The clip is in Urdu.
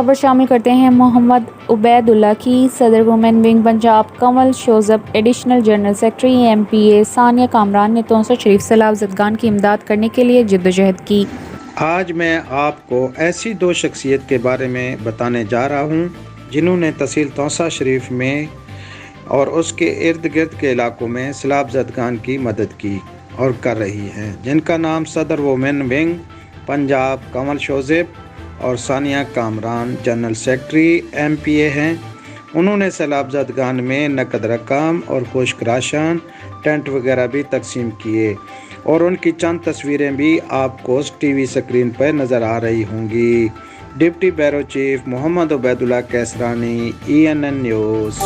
خبر شامل کرتے ہیں محمد عبید اللہ کی۔ صدر women wing Punjab Kanwal Shozab, additional general secretary M P A Sania Kamran نے توسہ شریف سیلاب زدگان کی امداد کرنے کے لیے جدوجہد کی۔ آج میں آپ کو ایسی دو شخصیت کے بارے میں بتانے جا رہا ہوں جنہوں نے تحصیل توسہ شریف میں اور اس کے ارد گرد کے علاقوں میں سیلاب زدگان کی مدد کی اور کر رہی ہیں، جن کا نام صدر وومن ونگ پنجاب کنول شوزب اور Sania Kamran general secretary M P A ہیں۔ انہوں نے سیلاب زدگان میں نقد رقم اور خشک راشن، ٹینٹ وغیرہ بھی تقسیم کیے، اور ان کی چند تصویریں بھی آپ کو ٹی وی سکرین پر نظر آ رہی ہوں گی۔ ڈپٹی بیورو چیف محمد عبید اللہ کیسرانی، ENN نیوز۔